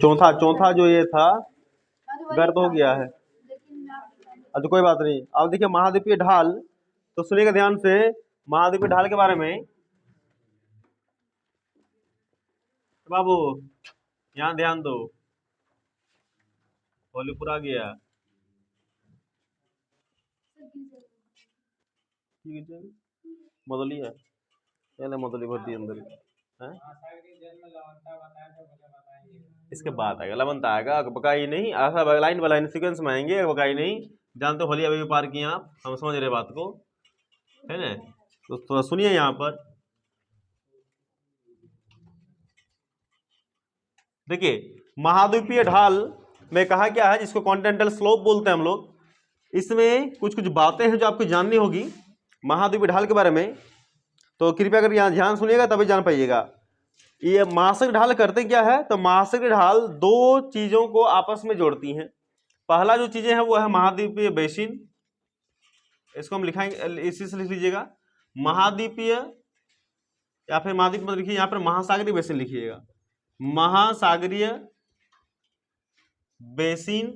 चौथा चौथा जो ये था व्यर्थ हो गया है। अच्छा कोई बात नहीं। अब देखिए महाद्वीपीय ढाल, तो सुनिएगा ध्यान से महाद्वीपीय ढाल के बारे में। बाबू यहाँ ध्यान दो, होलीपुर आ गया। मदली है, पहले मदली भर्ती अंदर है, इसके बाद आएगा लवंत आएगा, बकाई नहीं ऐसा लाइन बाय लाइन सीक्वेंस में आएंगे, बकाई नहीं। जानते हो होली अभी भी पार किए आप, हम समझ रहे बात को, है ना। तो थोड़ा सुनिए यहाँ पर, देखिए महाद्वीपीय ढाल में कहा क्या है, जिसको कॉन्टिनेंटल स्लोप बोलते हैं हम लोग। इसमें कुछ कुछ बातें हैं जो आपको जाननी होगी महाद्वीपीय ढाल के बारे में, तो कृपया कर यहाँ ध्यान सुनिएगा तभी जान पाइएगा। ये महासागरीय ढाल करते क्या है, तो महासागरीय ढाल दो चीजों को आपस में जोड़ती हैं। पहला जो चीजें हैं वो है महाद्वीपीय बेसिन, इसको हम लिखाएंगे, इसी से लिख लीजिएगा महाद्वीपीय, या फिर महाद्वीप मत लिखिए, यहाँ पर महासागरीय बेसिन लिखिएगा, महासागरीय बेसिन,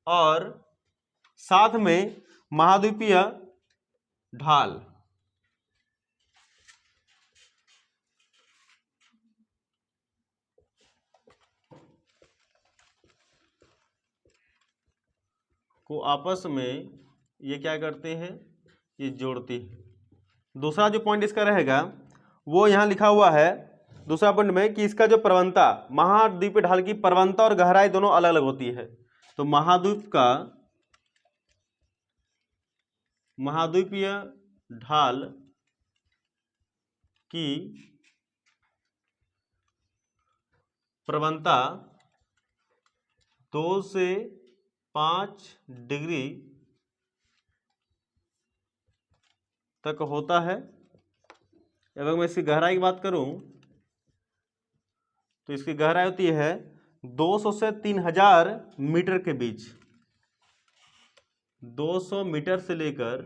और साथ में महाद्वीपीय ढाल। को आपस में ये क्या करते हैं, ये जोड़ते हैं। दूसरा जो पॉइंट इसका रहेगा वो यहाँ लिखा हुआ है दूसरा पॉइंट में, कि इसका जो प्रवणता, महाद्वीपीय ढाल की प्रवणता और गहराई दोनों अलग अलग होती है। तो महाद्वीपीय ढाल की प्रवणता 2 से 5 डिग्री तक होता है। अगर मैं इसकी गहराई की बात करूं तो इसकी गहराई होती है 200 से 3000 मीटर के बीच, 200 मीटर से लेकर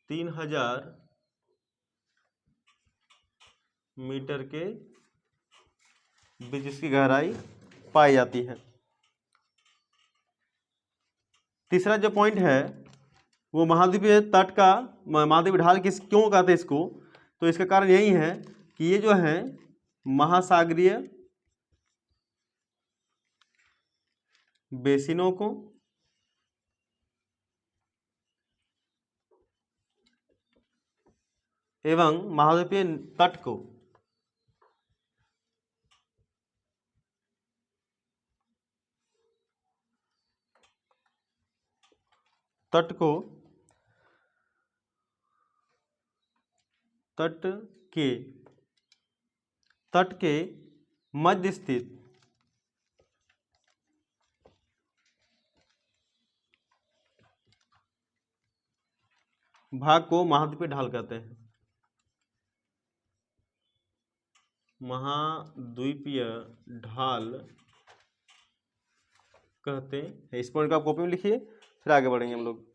3000 मीटर के बीच इसकी गहराई पाई जाती है। तीसरा जो पॉइंट है वो महाद्वीपीय तट का, महाद्वीपीय ढाल किस क्यों कहते हैं इसको, तो इसका कारण यही है कि ये जो है महासागरीय बेसिनों को एवं महाद्वीपीय तट के मध्य स्थित भाग को महाद्वीपीय ढाल कहते हैं। महाद्वीपीय ढाल कहते हैं। इस पॉइंट को आप कॉपी में लिखिए, फिर आगे बढ़ेंगे हम लोग।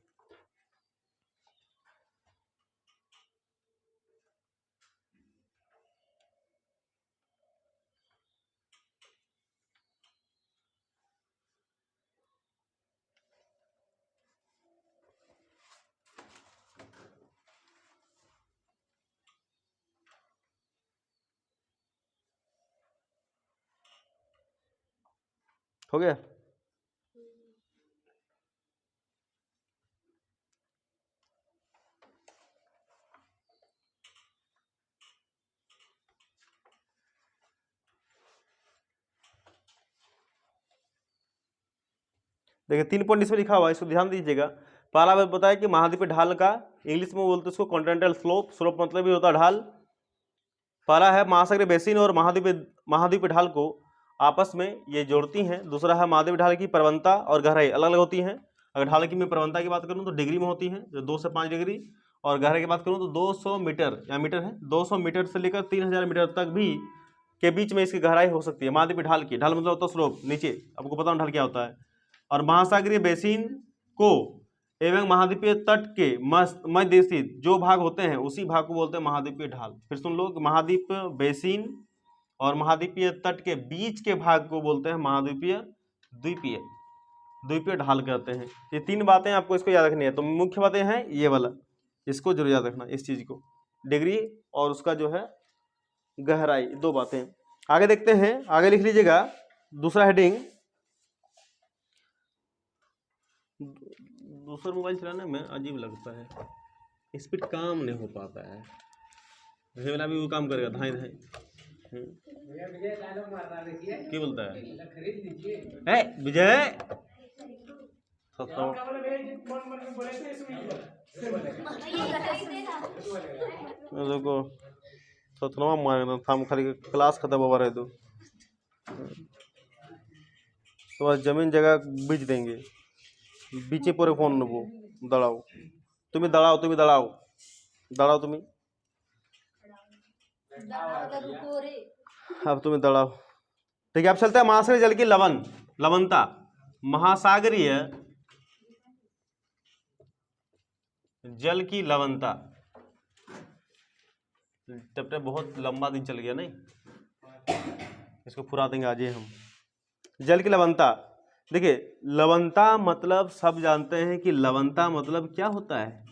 हो गया। देखिए 3 पॉइंट इसमें लिखा हुआ है, इसको ध्यान दीजिएगा। पहला बात बताया कि महाद्वीपीय ढाल का इंग्लिश में बोलते हैं उसको कॉन्टिनेंटल स्लोप, स्लोप मतलब भी होता है ढाल। पहला है महासागरीय बेसिन और महाद्वीपीय ढाल को आपस में ये जोड़ती हैं। दूसरा है महाद्वीपीय ढाल की प्रवणता और गहराई अलग अलग होती हैं। अगर ढाल की मैं प्रवणता की बात करूं तो डिग्री में होती है, जो 2 से 5 डिग्री, और गहराई की बात करूं तो 200 मीटर, या मीटर है, 200 मीटर से लेकर 3000 मीटर तक भी के बीच में इसकी गहराई हो सकती है महाद्वीपीय ढाल की। ढाल मतलब होता है स्लोप, नीचे, आपको पता है ढाल क्या होता है। और महासागरीय बेसिन को एवं महाद्वीपीय तट के मध्य स्थित जो भाग होते हैं उसी भाग को बोलते हैं महाद्वीपीय ढाल। फिर सुन लो, महाद्वीप बेसिन और महाद्वीपीय तट के बीच के भाग को बोलते हैं महाद्वीपीय द्वीपीय द्वीपीय ढाल कहते हैं। ये 3 बातें आपको इसको याद रखनी है। तो मुख्य बातें हैं ये वाला, इसको जरूर याद रखना, इस चीज को, डिग्री और उसका जो है गहराई, 2 बातें। आगे देखते हैं, आगे लिख लीजिएगा दूसरा हेडिंग। दूसरा मोबाइल चलाने में अजीब लगता है, स्पीड काम नहीं हो पाता है। जैसे वाला भी वो काम करेगा धाई धाई। क्या बोलता है विजय? देखो सतनवा मारेगा था, खाली क्लास खत्म हो रहे तो बस जमीन जगह बीच देंगे, बीचे पर फोन वो दड़ाओ, तुम्हें दड़ाओ, तुम्हें दड़ाओ, दड़ाओ तुम्हें, अब तुम्हें दड़ाओ। ठीक है, अब चलते हैं महासागरीय जल की लवणता। महासागरीय जल की लवणता। चैप्टर बहुत लंबा दिन चल गया नहीं, इसको पूरा देंगे आज ही हम। जल की लवणता। देखिए लवणता मतलब सब जानते हैं कि लवणता मतलब क्या होता है।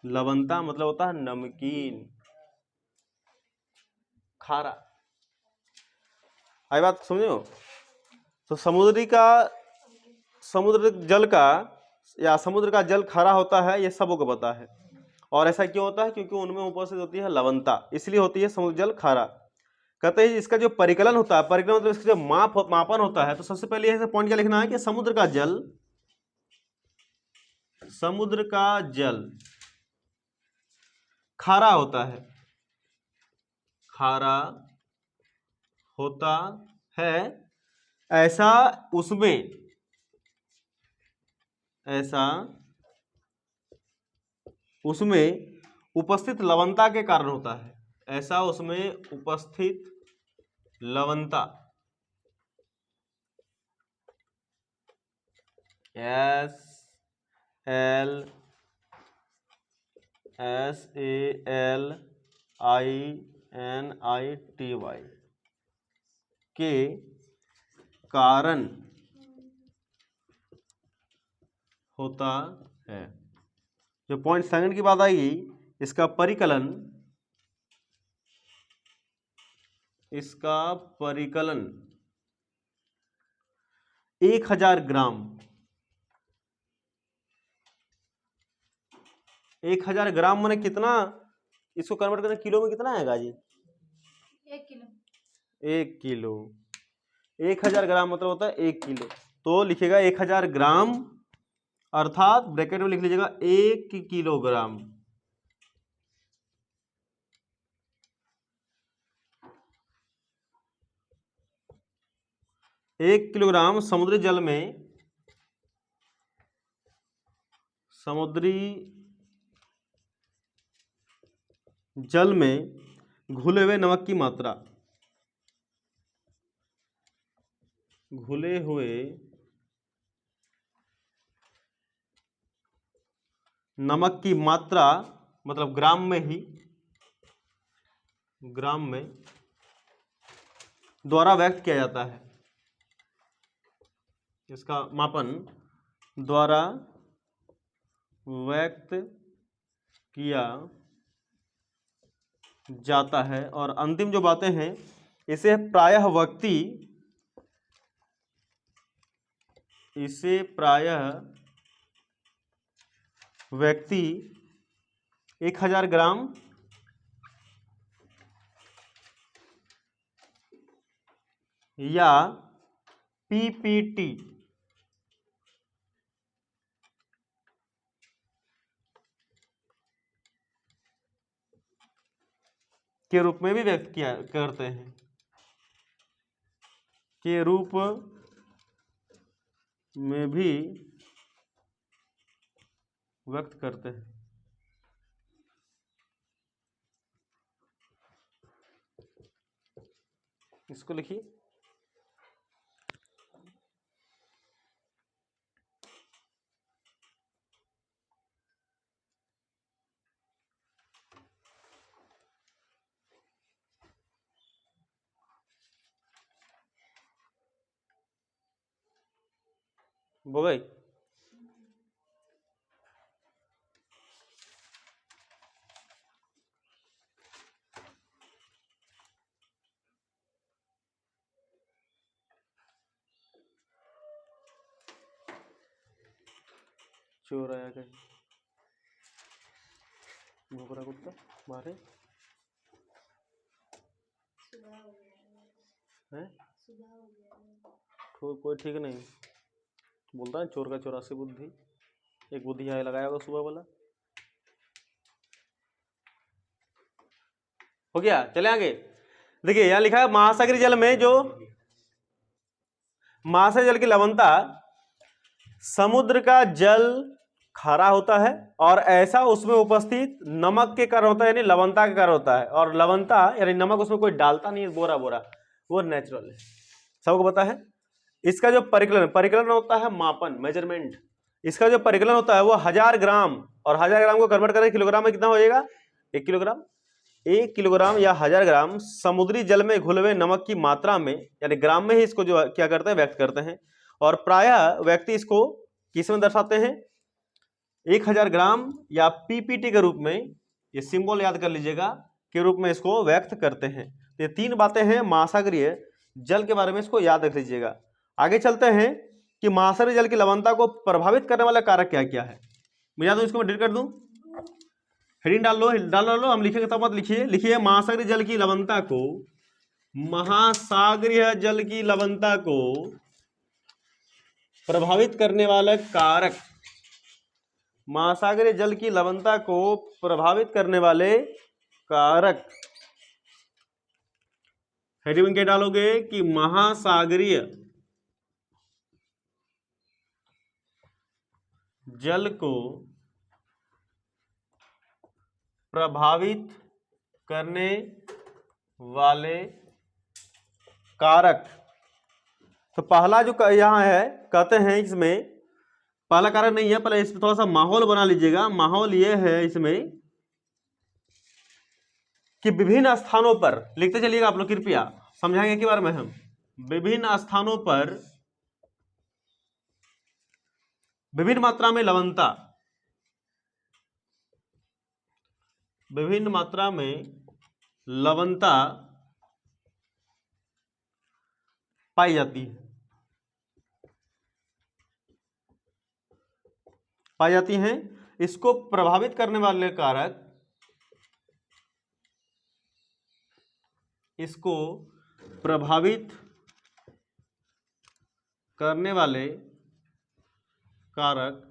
लवणता मतलब होता है नमकीन, खारा। आई बात समझो? तो समुद्र जल का या समुद्र का जल खारा होता है, ये सबको पता है। और ऐसा क्यों होता है? क्योंकि उनमें उपस्थित होती है लवणता, इसलिए होती है समुद्र जल खारा। कहते हैं इसका जो परिकलन होता है, परिकलन मतलब इसका जो मापन होता है। तो सबसे पहले ऐसे पॉइंट क्या लिखना है कि समुद्र का जल खारा होता है, खारा होता है। ऐसा उसमें उपस्थित लवणता के कारण होता है। ऐसा उसमें उपस्थित लवणता, SALINITY के कारण होता है। जो पॉइंट सेकंड की बात आएगी, इसका परिकलन 1000 ग्राम, 1000 ग्राम माने कितना? इसको कन्वर्ट करना किलो में कितना आएगा जी? 1 किलो। 1 किलो, 1000 ग्राम मतलब होता है 1 किलो। तो लिखिएगा 1000 ग्राम, अर्थात ब्रैकेट में लिख लीजिएगा 1 किलोग्राम। एक किलोग्राम समुद्री जल में घुले हुए नमक की मात्रा, घुले हुए नमक की मात्रा मतलब ग्राम में ही, ग्राम में द्वारा व्यक्त किया जाता है। इसका मापन द्वारा व्यक्त किया जाता है। और अंतिम जो बातें हैं, इसे प्रायः व्यक्ति 1000 ग्राम या PPT के रूप में भी व्यक्त करते हैं, के रूप में भी व्यक्त करते हैं। इसको लिखिए। हो गई। चोर आया कहीं, घोकरा कुत्ता मारे हैं, कोई ठीक नहीं बोलता है। चोर का 84 बुद्धि, एक बुद्धि आए लगाया होगा सुबह वाला। हो गया, चले आगे। देखिए यहां लिखा है महासागरीय जल में जो महासागरीय जल की लवणता, समुद्र का जल खारा होता है और ऐसा उसमें उपस्थित नमक के कारण होता है, यानी लवणता के कारण होता है। और लवणता यानी नमक उसमें कोई डालता नहीं है बोरा बोरा, वो नेचुरल है, सबको पता है। इसका जो परिकलन होता है, मापन मेजरमेंट, इसका जो परिकलन होता है वो 1000 ग्राम, और 1000 ग्राम को कन्वर्ट करें किलोग्राम में कितना हो जाएगा, 1 किलोग्राम। 1 किलोग्राम या 1000 ग्राम समुद्री जल में घुले हुए नमक की मात्रा में, यानी ग्राम में ही इसको जो क्या करते हैं, व्यक्त करते हैं। और प्रायः व्यक्ति इसको किस में दर्शाते हैं, 1000 ग्राम या पीपीटी के रूप में, ये सिंबल याद कर लीजिएगा, के रूप में इसको व्यक्त करते हैं। ये 3 बातें हैं महासागरीय जल के बारे में, इसको याद रख लीजिएगा। आगे चलते हैं कि महासागरीय जल की लवणता को प्रभावित करने वाला कारक क्या क्या है। मैं याद हूं, इसको मैं डिलीट कर दूं, हेडिंग डाल लो, हम लिखेंगे तब मत लिखिए। लिखिए महासागरीय जल की लवणता को, महासागरीय जल की लवणता को प्रभावित करने वाला कारक, महासागरीय जल की लवणता को प्रभावित करने वाले कारक। हेडिंग में क्या डालोगे कि महासागरीय जल को प्रभावित करने वाले कारक। तो पहला जो यहां है, कहते हैं इसमें पहला कारक नहीं है, पहले इसमें थोड़ा सा माहौल बना लीजिएगा। माहौल ये है इसमें कि विभिन्न स्थानों पर, लिखते चलिएगा आप लोग कृपया, समझाएंगे कि बार में हम, विभिन्न स्थानों पर विभिन्न मात्रा में लवणता, विभिन्न मात्रा में लवणता पाई जाती है, पाई जाती हैं। इसको प्रभावित करने वाले कारक, इसको प्रभावित करने वाले कारक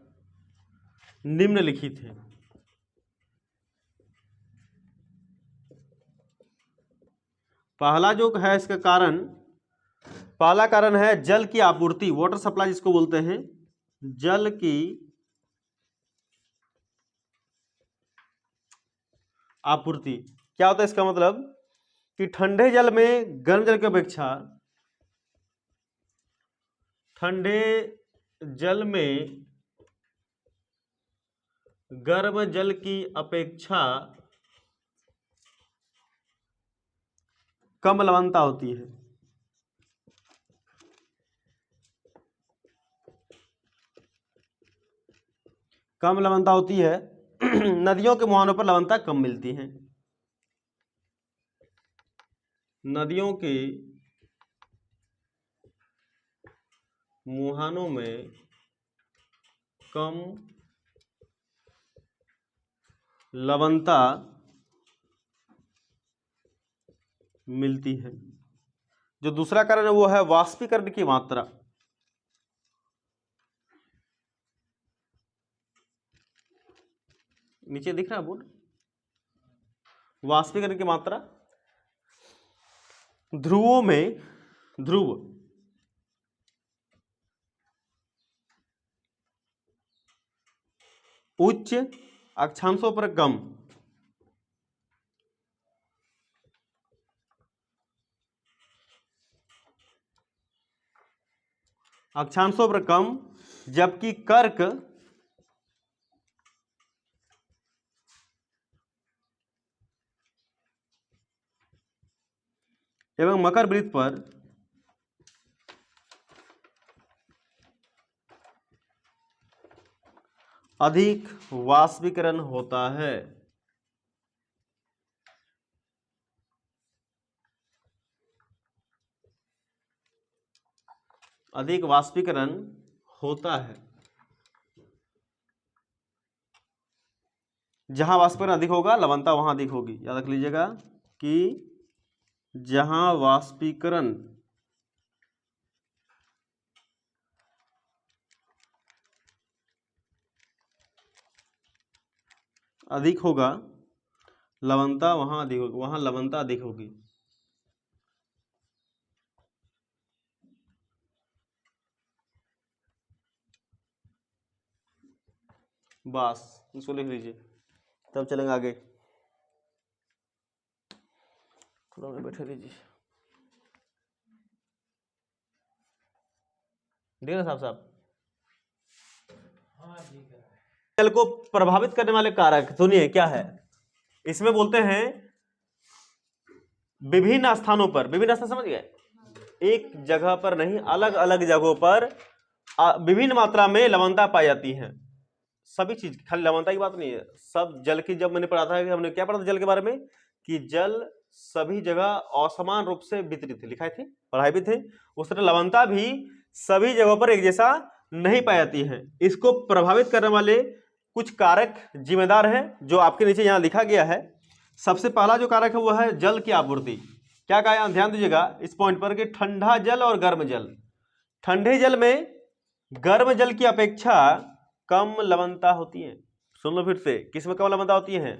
निम्नलिखित हैं। पहला जो है इसका कारण, पहला कारण है जल की आपूर्ति, वाटर सप्लाई जिसको बोलते हैं। जल की आपूर्ति क्या होता है, इसका मतलब कि ठंडे जल में गर्म जल की अपेक्षा, ठंडे जल में गर्म जल की अपेक्षा कम लवणता होती है। कम लवणता होती है। नदियों के मुहानों पर लवणता कम मिलती है। नदियों के मुहानों में कम लवणता मिलती है। जो दूसरा कारण है वो है वाष्पीकरण की मात्रा। नीचे दिख रहा है बोर्ड, वाष्पीकरण की मात्रा। ध्रुवों में, ध्रुव उच्च अक्षांशों पर कम, अक्षांशों पर कम, जबकि कर्क एवं मकर वृत्त पर अधिक वाष्पीकरण होता है। अधिक वाष्पीकरण होता है। जहां वाष्पीकरण अधिक होगा लवणता वहां अधिक होगी। याद रख लीजिएगा कि जहां वाष्पीकरण अधिक होगा लवणता वहां अधिक होगी, वहां लवणता अधिक होगी। बस इसको लिख लीजिए, तब चलेंगे आगे। थोड़ा में बैठे लीजिए। ठीक है साहब। जल को प्रभावित करने वाले कारक सुनिए क्या है। इसमें बोलते हैं विभिन्न स्थानों पर, विभिन्न स्थान समझ गए, एक जगह पर नहीं, अलग अलग जगहों पर विभिन्न मात्रा में लवणता पाई जाती है। सभी चीज, खाली लवणता की बात नहीं है, सब जल की, जब मैंने पढ़ा था कि हमने क्या पढ़ा था जल के बारे में कि जल सभी जगह असमान रूप से वितरित है, लिखाए थे, पढ़ाए भी थे। उस तरह लवणता भी सभी जगहों पर एक जैसा नहीं पाई जाती है। इसको प्रभावित करने वाले कुछ कारक जिम्मेदार हैं जो आपके नीचे यहां लिखा गया है। सबसे पहला जो कारक है वो है जल की आपूर्ति। क्या कहा, ध्यान दीजिएगा इस पॉइंट पर कि ठंडा जल और गर्म जल। ठंडे जल में गर्म जल की अपेक्षा कम लवणता होती है। सुन लो फिर से, किसमें कम लवणता होती है?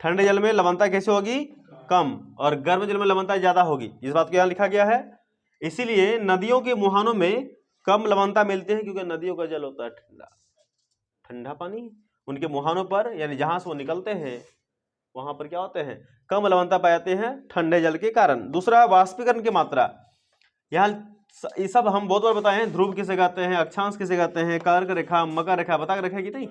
ठंडे जल में लवणता कैसे होगी? कम, और गर्म जल में लवणता ज्यादा होगी। इस बात को यहां लिखा गया है। इसीलिए नदियों के मुहानों में कम लवणता मिलती है, क्योंकि नदियों का जल होता है ठंडा, ठंडा पानी। उनके मुहानों पर यानी जहां से वो निकलते हैं वहां पर क्या होते हैं, कम लवणता पाए जाते हैं ठंडे जल के कारण। दूसरा वाष्पीकरण की मात्रा। यहाँ ये सब हम बहुत बार बताए हैं, ध्रुव किसे कहते हैं, अक्षांश किसे कहते हैं, कर्क रेखा, मकर रेखा बता के रखेगी नहीं,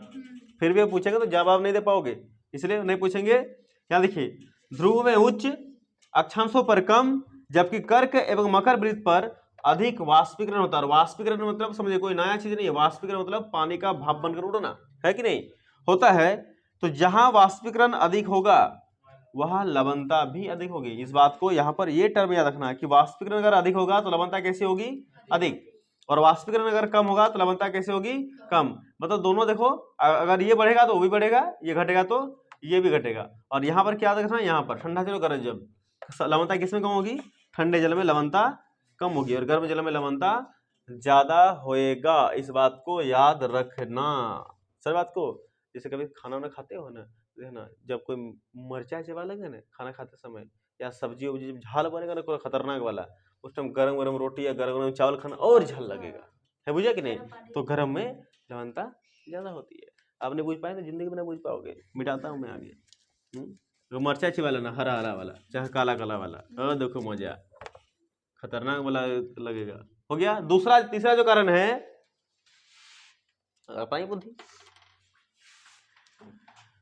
फिर भी पूछेंगे तो जवाब नहीं दे पाओगे, इसलिए नहीं पूछेंगे। यहाँ देखिए, ध्रुव में उच्च, अक्षांशों पर कम, जबकि कर्क एवं मकर वृत्त पर अधिक वाष्पीकरण होता है। वाष्पीकरण मतलब समझिए कोई नया चीज नहीं है, वाष्पीकरण मतलब पानी का भाप बनकर उड़ना, है कि नहीं, होता है। तो जहां वाष्पीकरण अधिक होगा वहां लवणता भी अधिक होगी। इस बात को यहां पर ये टर्म याद रखना है कि वाष्पीकरण अगर अधिक होगा तो लवणता कैसी होगी? अधिक। और वाष्पीकरण अगर कम होगा तो लवणता कैसे होगी? कम। मतलब दोनों देखो, अगर ये बढ़ेगा तो वो भी बढ़ेगा, ये घटेगा तो ये भी घटेगा। और यहाँ पर क्या याद रखना है, यहाँ पर ठंडा जल और गर्म जल, लवणता किसमें कम होगी? ठंडे जल में लवणता कम होगी और गर्म जल में लवणता ज्यादा होएगा। इस बात को याद रखना, सर बात को। जैसे कभी खाना वाना खाते हो ना, देखना जब कोई मिर्चा चबा लगे ना खाना खाते समय, या सब्जी वब्जी जब झाल बनेगा ना कोई खतरनाक वाला, उस टाइम गरम गरम रोटी या गरम गरम चावल खाना और झाल लगेगा, है बुझा कि नहीं? तो गरम में लवणता ज्यादा होती है। आप नहीं बुझ पाए तो जिंदगी में ना बुझ पाओगे, मिटाता हूँ मैं आगे। तो मिर्चा चबा लेना, हरा हरा वाला चाहे काला काला वाला, देखो मजा, खतरनाक वाला लगेगा। हो गया। दूसरा, तीसरा जो कारण है अपनी बुद्धि,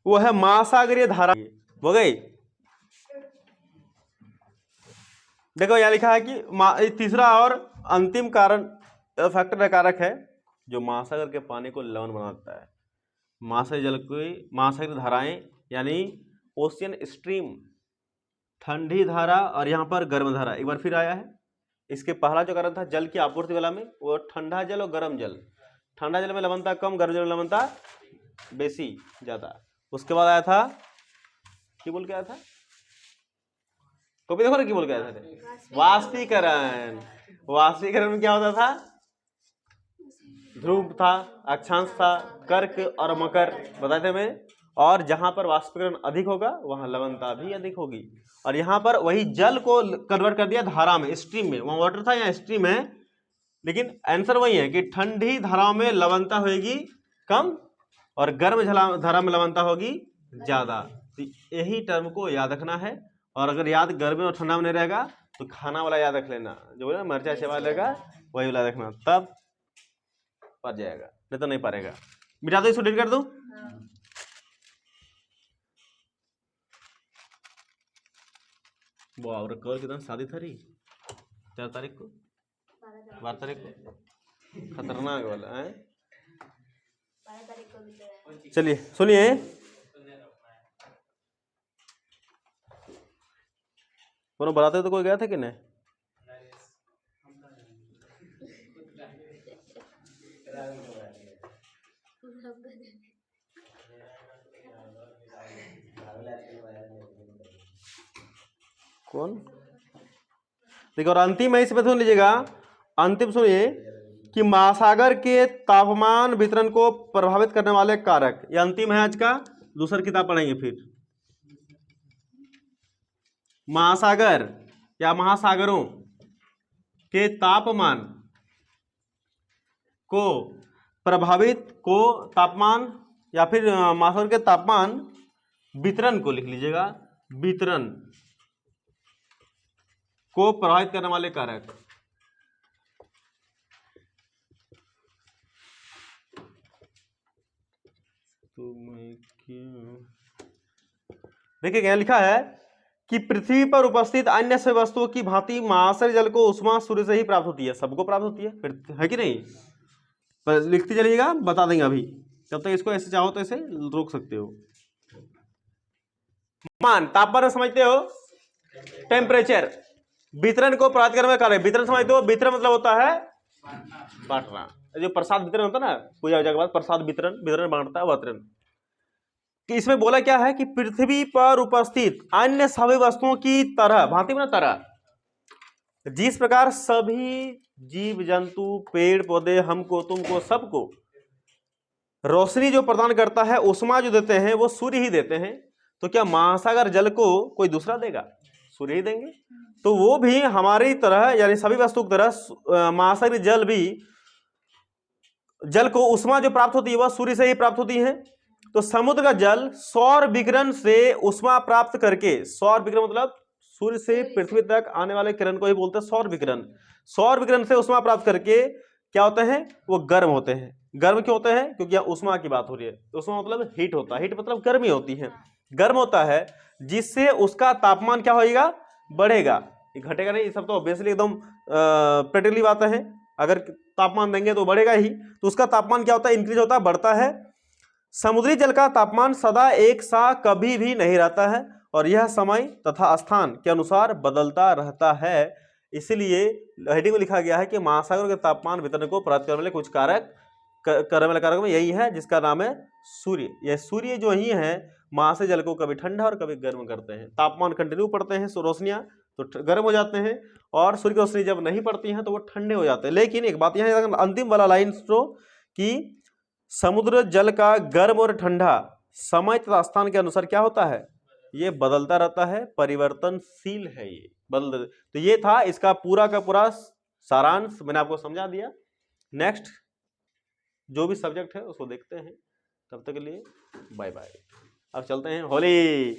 वो है महासागरीय धारा। हो गई। देखो यहां लिखा है कि तीसरा और अंतिम कारण फैक्टर कारक है जो महासागर के पानी को लवण बनाता है। महासागरीय जल की, महासागरीय धाराएं यानी ओशियन स्ट्रीम, ठंडी धारा और यहाँ पर गर्म धारा। एक बार फिर आया है। इसके पहला जो कारण था जल की आपूर्ति वाला में, वो ठंडा जल और गर्म जल। ठंडा जल में लवणता कम, गर्म जल में लवणता बेसी ज्यादा। उसके बाद आया था, क्या बोल के आया था, कॉपी देखो ना, क्या बोल के आया था? वाष्पीकरण। वाष्पीकरण में क्या होता था? ध्रुव था, अक्षांश था, कर्क और मकर बताए थे मैं। और जहां पर वाष्पीकरण अधिक होगा वहां लवणता भी अधिक होगी। और यहां पर वही जल को कन्वर्ट कर दिया धारा में, स्ट्रीम में। वहां वाटर था, यहाँ स्ट्रीम है, लेकिन आंसर वही है कि ठंडी धाराओं में लवणता होगी कम और गर्म धारा में लवणता होगी ज्यादा। तो यही टर्म को याद रखना है। और अगर याद गर्मी और ठंडा में नहीं रहेगा तो खाना वाला याद रख लेना, जो बोला मिर्चा सेवा लेगा वही वाला रखना, तब पड़ जाएगा, नहीं तो नहीं पड़ेगा। मिटा दो, इसको डिलीट कर दो। वो और कल कितना शादी था रही, 4 तारीख को, 12 तारीख को, खतरनाक वाला है। चलिए सुनिए, कोनो बताते तो कोई गया था कि नहीं? कौन? देखो, और अंतिम है, इसमें सुन लीजिएगा, अंतिम सुनिए कि महासागर के तापमान वितरण को प्रभावित करने वाले कारक। ये अंतिम है आज का, दूसरी किताब पढ़ेंगे फिर। महासागर या महासागरों के तापमान को प्रभावित को तापमान या फिर महासागर के तापमान वितरण को लिख लीजिएगा, वितरण को प्रभावित करने वाले कारक। देखिए क्या लिखा है कि पृथ्वी पर उपस्थित अन्य सभी वस्तुओं की भांति महासागरीय जल को उष्मा सूर्य से ही प्राप्त होती है। सबको प्राप्त होती है, फिर है कि नहीं? पर लिखते चलिएगा, बता देंगे अभी। जब तक इसको ऐसे चाहो तो ऐसे रोक सकते हो। मान तापमान समझते हो, टेम्परेचर। वितरण को प्रभावित करने वाला कारक, वितरण समझते हो, वितरण मतलब होता है बांटना। जो प्रसाद वितरण होता है ना, पूजा वूजा के बाद प्रसाद वितरण, वितरण बांटता है वितरण। कि इसमें बोला क्या है कि पृथ्वी पर उपस्थित अन्य सभी वस्तुओं की तरह, भांति में तरह, जिस प्रकार सभी जीव जंतु, पेड़ पौधे, हमको, तुमको, सबको रोशनी जो प्रदान करता है, उष्मा जो देते हैं, वो सूर्य ही देते हैं। तो क्या महासागर जल को कोई दूसरा देगा? सूर्य ही देंगे। तो वो भी हमारी तरह, यानी सभी वस्तु की तरह महासागरीय जल भी, जल को उष्मा जो प्राप्त होती है वह सूर्य से ही प्राप्त होती है। तो समुद्र का जल सौर विकिरण से उष्मा प्राप्त करके, सौर विकिरण मतलब सूर्य से पृथ्वी तक आने वाले किरण को ही बोलते हैं सौर विकिरण। सौर विकिरण से उष्मा प्राप्त करके क्या होते हैं? वो गर्म होते हैं। गर्म क्यों होते हैं? क्योंकि यहाँ उष्मा की बात हो रही है। उष्मा मतलब हीट होता है, हीट मतलब गर्मी होती है, गर्म होता है, जिससे उसका तापमान क्या होगा? बढ़ेगा, घटेगा नहीं। सब तो ऑब्वियसली एकदम प्रैक्टिकली बात है। अगर तापमान देंगे तो बढ़ेगा ही। तो उसका तापमान क्या होता है? इंक्रीज होता है, बढ़ता है। समुद्री जल का तापमान सदा एक सा कभी भी नहीं रहता है, और यह समय तथा स्थान के अनुसार बदलता रहता है। इसलिए हेडिंग में लिखा गया है कि महासागर के तापमान वितरण को प्रभावित करने वाले कुछ कारक, करने वाले कारक में यही है, जिसका नाम है सूर्य। यह सूर्य जो ही है महासागरीय जल को कभी ठंडा और कभी गर्म करते हैं। तापमान कंटिन्यू पड़ते हैं, रोशनियां तो गर्म हो जाते हैं, और सूर्य की रोशनी जब नहीं पड़ती हैं तो वो ठंडे हो जाते हैं। लेकिन एक बात यह है, अंतिम वाला लाइन कि समुद्र जल का गर्म और ठंडा समय तथा स्थान के अनुसार क्या होता है? ये बदलता रहता है, परिवर्तनशील है, ये बदल। तो ये था इसका पूरा का पूरा सारांश, मैंने आपको समझा दिया। नेक्स्ट जो भी सब्जेक्ट है उसको देखते हैं। तब तक के लिए बाय बाय। अब चलते हैं होली।